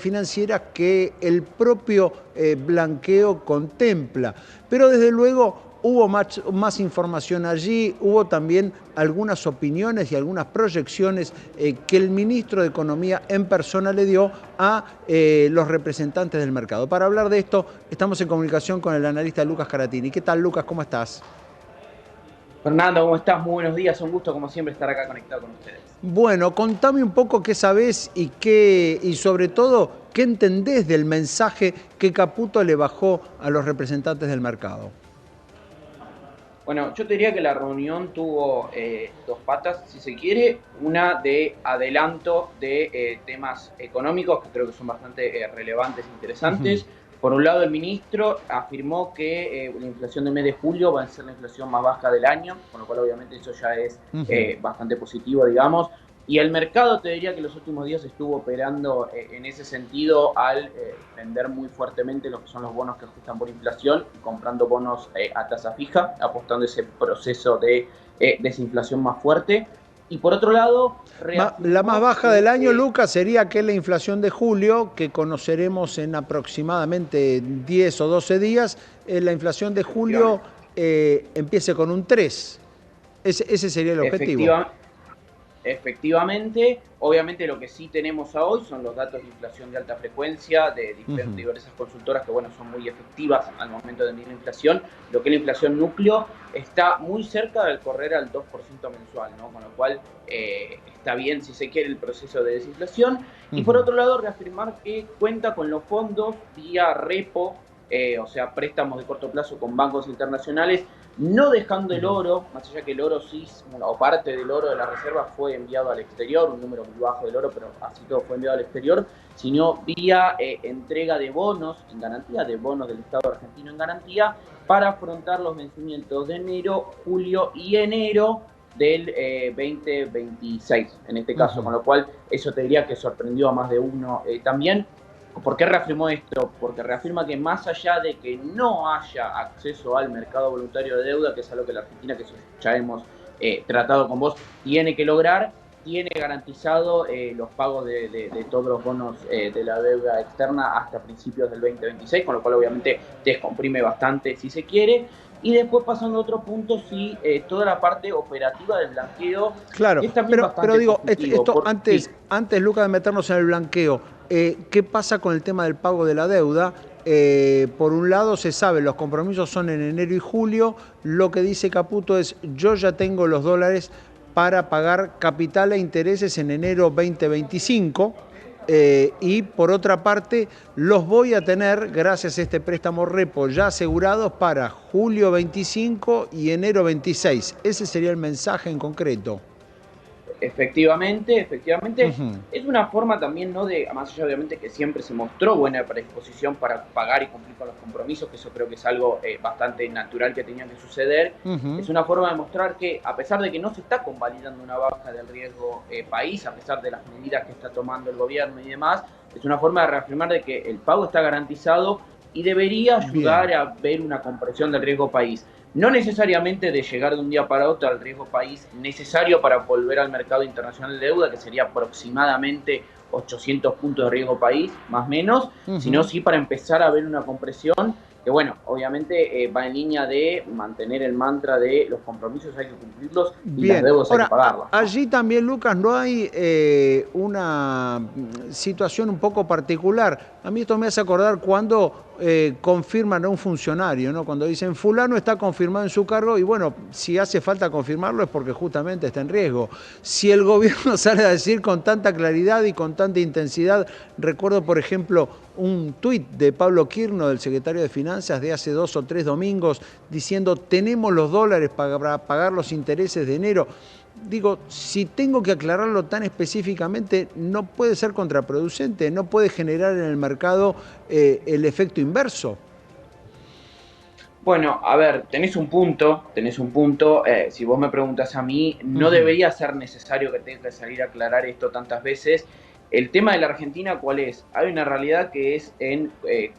financieras que el propio blanqueo contempla. Pero desde luego hubo más información allí, hubo también algunas opiniones y algunas proyecciones que el ministro de Economía en persona le dio a los representantes del mercado. Para hablar de esto, estamos en comunicación con el analista Lucas Caratini. ¿Qué tal, Lucas? ¿Cómo estás? Fernando, ¿cómo estás? Muy buenos días, un gusto como siempre estar acá conectado con ustedes. Bueno, contame un poco qué sabés y sobre todo qué entendés del mensaje que Caputo le bajó a los representantes del mercado. Bueno, yo te diría que la reunión tuvo dos patas, si se quiere. Una de adelanto de temas económicos que creo que son bastante relevantes e Ujú. interesantes. Por un lado, el ministro afirmó que la inflación del mes de julio va a ser la inflación más baja del año, con lo cual obviamente eso ya es Ujú. bastante positivo, digamos. Y el mercado te diría que los últimos días estuvo operando en ese sentido al vender muy fuertemente lo que son los bonos que ajustan por inflación, comprando bonos a tasa fija, apostando ese proceso de desinflación más fuerte. Y por otro lado, La más reafirmó baja del que año, Lucas, sería que la inflación de julio, que conoceremos en aproximadamente 10 o 12 días, la inflación de julio efectivamente, empiece con un 3. Ese sería el objetivo. efectiva, Efectivamente, obviamente lo que sí tenemos a hoy son los datos de inflación de alta frecuencia de Ujú. diversas consultoras que, bueno, son muy efectivas al momento de medir la inflación. Lo que es la inflación núcleo está muy cerca del correr al 2% mensual, ¿no? Con lo cual está bien si se quiere el proceso de desinflación. Y por Ujú. otro lado, reafirmar que cuenta con los fondos vía repo, o sea, préstamos de corto plazo con bancos internacionales, no dejando el Ujú. oro, más allá que el oro sí, bueno, o parte del oro de la reserva fue enviado al exterior, un número muy bajo del oro, pero así todo fue enviado al exterior, sino vía entrega de bonos en garantía, de bonos del Estado argentino en garantía, para afrontar los vencimientos de enero, julio y enero del 2026, en este caso, Ujú. con lo cual eso te diría que sorprendió a más de uno también. ¿Por qué reafirmó esto? Porque reafirma que más allá de que no haya acceso al mercado voluntario de deuda, que es algo que la Argentina, que eso ya hemos tratado con vos, tiene que lograr, tiene garantizado los pagos de todos los bonos de la deuda externa hasta principios del 2026, con lo cual obviamente descomprime bastante si se quiere. Y después pasando a otro punto, sí, toda la parte operativa del blanqueo, Claro, que es también pero bastante digo, positivo. esto antes, Sí, Lucas, de meternos en el blanqueo, ¿qué pasa con el tema del pago de la deuda? Por un lado, se sabe, los compromisos son en enero y julio. Lo que dice Caputo es, yo ya tengo los dólares para pagar capital e intereses en enero 2025. Y por otra parte, los voy a tener, gracias a este préstamo repo, ya asegurados para julio 25 y enero 26. Ese sería el mensaje en concreto. efectivamente, efectivamente. Ujú. Es una forma también, ¿no? De, más allá obviamente que siempre se mostró buena predisposición para pagar y cumplir con los compromisos, que eso creo que es algo bastante natural que tenía que suceder. Ujú. Es una forma de mostrar que, a pesar de que no se está convalidando una baja del riesgo país, a pesar de las medidas que está tomando el gobierno y demás, es una forma de reafirmar de que el pago está garantizado y debería Bien. ayudar a ver una compresión del riesgo país. No necesariamente de llegar de un día para otro al riesgo país necesario para volver al mercado internacional de deuda, que sería aproximadamente 800 puntos de riesgo país, más o menos, sino Ujú. sí para empezar a ver una compresión que, bueno, obviamente va en línea de mantener el mantra de los compromisos hay que cumplirlos y las Bien, deudas hay que ahora, pagarlas, ¿no? allí también, Lucas, no hay una situación un poco particular. A mí esto me hace acordar cuando confirman a un funcionario, ¿no? Cuando dicen fulano está confirmado en su cargo y bueno, si hace falta confirmarlo es porque justamente está en riesgo. Si el gobierno sale a decir con tanta claridad y con tanta intensidad, recuerdo por ejemplo un tuit de Pablo Quirno, del secretario de Finanzas, de hace 2 o 3 domingos, diciendo tenemos los dólares para pagar los intereses de enero. Digo, si tengo que aclararlo tan específicamente, no puede ser contraproducente, no puede generar en el mercado el efecto inverso. Bueno, a ver, tenés un punto. Si vos me preguntas a mí, no Ujú. debería ser necesario que tenga que salir a aclarar esto tantas veces. El tema de la Argentina, ¿cuál es? Hay una realidad que es en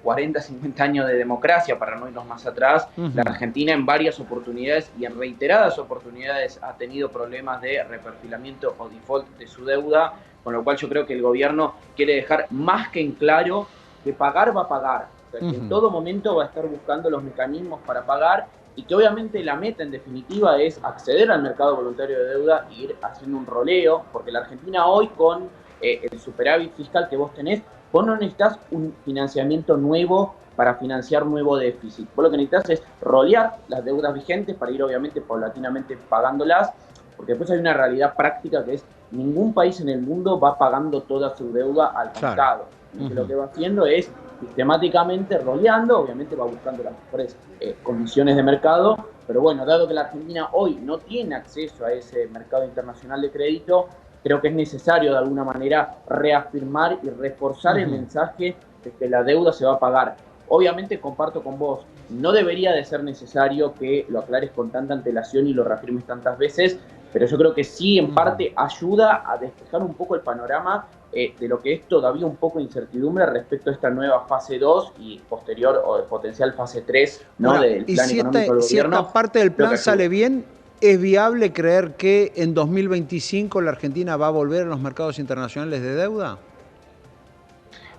40, 50 años de democracia, para no irnos más atrás, la Argentina en varias oportunidades y en reiteradas oportunidades ha tenido problemas de reperfilamiento o default de su deuda, con lo cual yo creo que el gobierno quiere dejar más que en claro que pagar va a pagar, o sea, que en todo momento va a estar buscando los mecanismos para pagar y que obviamente la meta en definitiva es acceder al mercado voluntario de deuda e ir haciendo un roleo, porque la Argentina hoy con el superávit fiscal que vos tenés, vos no necesitas un financiamiento nuevo para financiar nuevo déficit. Vos lo que necesitas es rolear las deudas vigentes para ir obviamente paulatinamente pagándolas, porque después hay una realidad práctica que es ningún país en el mundo va pagando toda su deuda al contado. Lo que va haciendo es sistemáticamente roleando, obviamente va buscando las mejores condiciones de mercado, pero bueno, dado que la Argentina hoy no tiene acceso a ese mercado internacional de crédito, creo que es necesario de alguna manera reafirmar y reforzar el mensaje de que la deuda se va a pagar. Obviamente comparto con vos, no debería de ser necesario que lo aclares con tanta antelación y lo reafirmes tantas veces, pero yo creo que sí en parte ayuda a despejar un poco el panorama de lo que es todavía un poco de incertidumbre respecto a esta nueva fase 2 y posterior o potencial fase 3, ¿no? Ahora, Del plan económico del si gobierno. esta parte del plan sale bien, ¿es viable creer que en 2025 la Argentina va a volver a los mercados internacionales de deuda?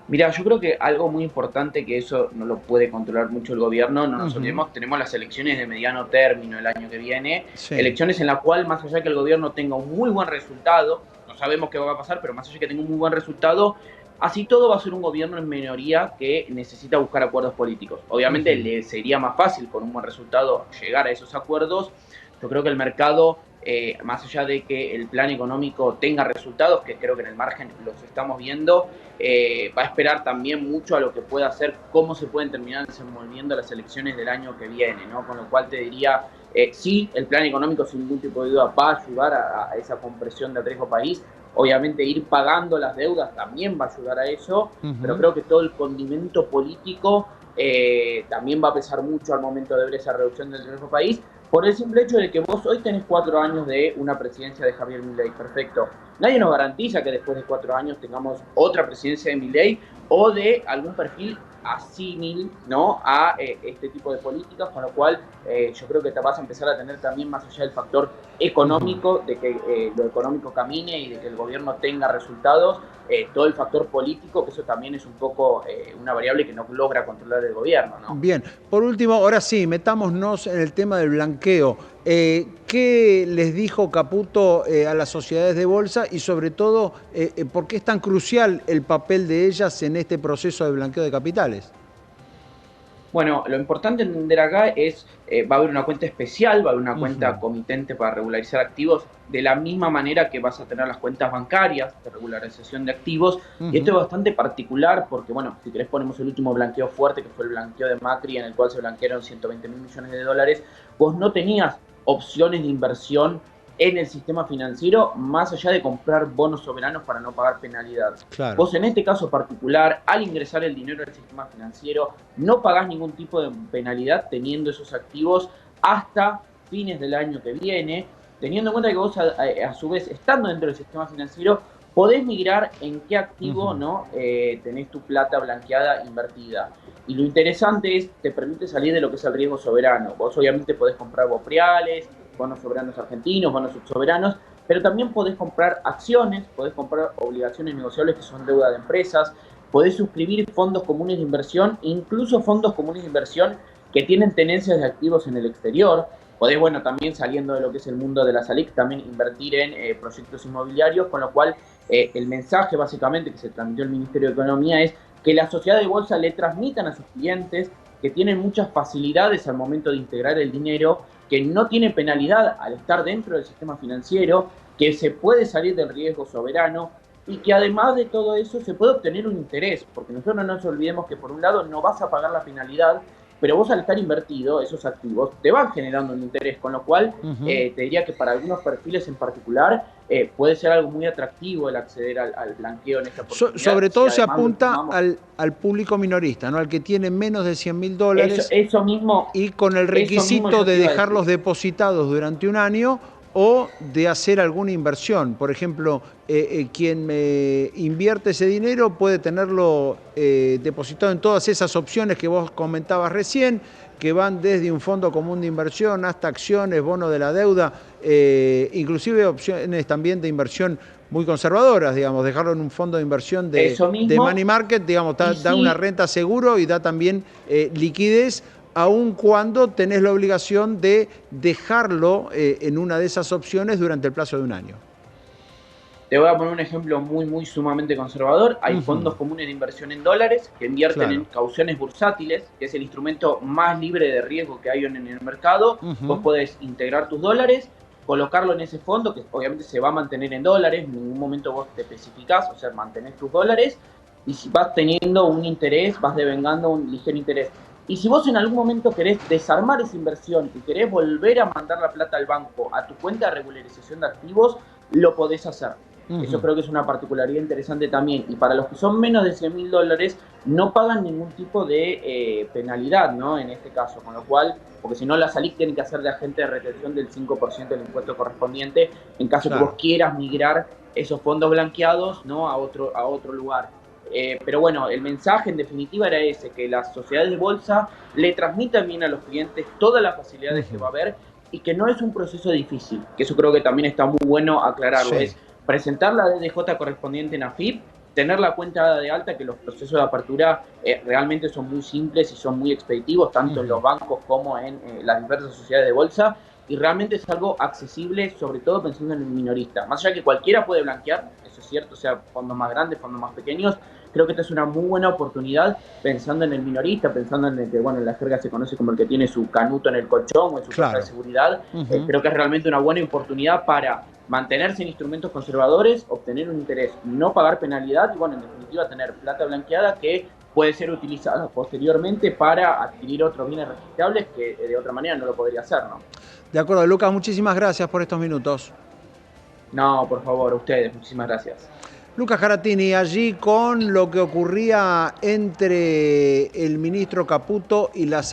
Mira, yo creo que algo muy importante, que eso no lo puede controlar mucho el gobierno, no nos olvidemos, tenemos las elecciones de mediano término el año que viene, elecciones en las cuales, más allá que el gobierno tenga un muy buen resultado, no sabemos qué va a pasar, pero más allá de que tenga un muy buen resultado, así todo va a ser un gobierno en minoría que necesita buscar acuerdos políticos. Obviamente le sería más fácil con un buen resultado llegar a esos acuerdos. Yo creo que el mercado, más allá de que el plan económico tenga resultados, que creo que en el margen los estamos viendo, va a esperar también mucho a lo que pueda hacer, cómo se pueden terminar desenvolviendo las elecciones del año que viene, ¿no? Con lo cual te diría, sí, el plan económico sin ningún tipo de duda va a ayudar a esa compresión del riesgo país. Obviamente ir pagando las deudas también va a ayudar a eso, pero creo que todo el condimento político también va a pesar mucho al momento de ver esa reducción del riesgo país, por el simple hecho de que vos hoy tenés 4 años de una presidencia de Javier Milei, perfecto. Nadie nos garantiza que después de 4 años tengamos otra presidencia de Milei o de algún perfil asímil, ¿no? A este tipo de políticas, con lo cual yo creo que te vas a empezar a tener también, más allá del factor económico, de que lo económico camine y de que el gobierno tenga resultados, todo el factor político, que eso también es un poco una variable que no logra controlar el gobierno, ¿no? Bien, por último, ahora sí, metámonos en el tema del blanqueo. ¿Qué les dijo Caputo a las sociedades de bolsa y sobre todo, por qué es tan crucial el papel de ellas en este proceso de blanqueo de capitales? Bueno, lo importante entender acá es, va a haber una cuenta especial, va a haber una cuenta comitente para regularizar activos, de la misma manera que vas a tener las cuentas bancarias de regularización de activos. Y esto es bastante particular porque, bueno, si querés ponemos el último blanqueo fuerte, que fue el blanqueo de Macri, en el cual se blanquearon 120.000 millones de dólares. Vos no tenías opciones de inversión en el sistema financiero, más allá de comprar bonos soberanos para no pagar penalidad. Claro. Vos en este caso particular, al ingresar el dinero al sistema financiero, no pagás ningún tipo de penalidad teniendo esos activos hasta fines del año que viene, teniendo en cuenta que vos a su vez, estando dentro del sistema financiero, podés migrar en qué activo ¿no? Tenés tu plata blanqueada invertida. Y lo interesante es, te permite salir de lo que es el riesgo soberano. Vos obviamente podés comprar bopreales, bonos soberanos argentinos, bonos subsoberanos, pero también podés comprar acciones, podés comprar obligaciones negociables que son deuda de empresas, podés suscribir fondos comunes de inversión, incluso fondos comunes de inversión que tienen tenencias de activos en el exterior. Podés, bueno, también saliendo de lo que es el mundo de la SALIC, también invertir en proyectos inmobiliarios, con lo cual el mensaje básicamente que se transmitió al Ministerio de Economía es que las sociedades de bolsa le transmitan a sus clientes que tienen muchas facilidades al momento de integrar el dinero, que no tiene penalidad al estar dentro del sistema financiero, que se puede salir del riesgo soberano y que además de todo eso se puede obtener un interés, porque nosotros no nos olvidemos que por un lado no vas a pagar la penalidad, pero vos al estar invertido, esos activos te van generando un interés, con lo cual te diría que para algunos perfiles en particular puede ser algo muy atractivo el acceder al blanqueo en esta oportunidad. Sobre todo se apunta al público minorista, ¿no? Al que tiene menos de $100.000 eso mismo, y con el requisito de dejarlos depositados durante un año o de hacer alguna inversión. Por ejemplo, quien me invierte ese dinero puede tenerlo depositado en todas esas opciones que vos comentabas recién, que van desde un fondo común de inversión hasta acciones, bonos de la deuda, inclusive opciones también de inversión muy conservadoras, digamos, dejarlo en un fondo de inversión Eso de mismo, money market, digamos, y da una sí, renta seguro y da también liquidez, aun cuando tenés la obligación de dejarlo en una de esas opciones durante el plazo de un año. te voy a poner un ejemplo muy sumamente conservador. Hay Ujú, fondos comunes de inversión en dólares que invierten en claro. cauciones bursátiles, que es el instrumento más libre de riesgo que hay en el mercado. Vos Ujú, podés integrar tus dólares, colocarlo en ese fondo, que obviamente se va a mantener en dólares, en ningún momento vos te especificás, o sea, mantenés tus dólares, y si vas teniendo un interés, vas devengando un ligero interés. Y si vos en algún momento querés desarmar esa inversión y querés volver a mandar la plata al banco, a tu cuenta de regularización de activos, lo podés hacer. Eso ujú. creo que es una particularidad interesante también. Y para los que son menos de $100.000, no pagan ningún tipo de penalidad, ¿no? En este caso, con lo cual, porque si no, la SALIC tiene que hacer de agente de retención del 5% del impuesto correspondiente en caso que vos Claro. quieras migrar esos fondos blanqueados, ¿no? A otro lugar. Pero bueno, el mensaje en definitiva era ese, que las sociedades de bolsa le transmitan bien a los clientes todas las facilidades que Ujú. va a haber y que no es un proceso difícil, que eso creo que también está muy bueno aclararlo. Sí. Es presentar la DDJ correspondiente en AFIP, tener la cuenta de alta, que los procesos de apertura realmente son muy simples y son muy expeditivos, tanto en Ujú. los bancos como en las diversas sociedades de bolsa, y realmente es algo accesible, sobre todo pensando en el minorista. Más allá que cualquiera puede blanquear, eso es cierto, o sea, fondos más grandes, fondos más pequeños, creo que esta es una muy buena oportunidad pensando en el minorista, pensando en el que, bueno, en la jerga se conoce como el que tiene su canuto en el colchón o en su caja de Claro. seguridad. Ujú. Creo que es realmente una buena oportunidad para mantenerse en instrumentos conservadores, obtener un interés, no pagar penalidad y, bueno, en definitiva, tener plata blanqueada que puede ser utilizada posteriormente para adquirir otros bienes registrables que de otra manera no lo podría hacer, ¿no? De acuerdo, Lucas, muchísimas gracias por estos minutos. No, por favor, ustedes, muchísimas gracias. Lucas Caratini, allí con lo que ocurría entre el ministro Caputo y las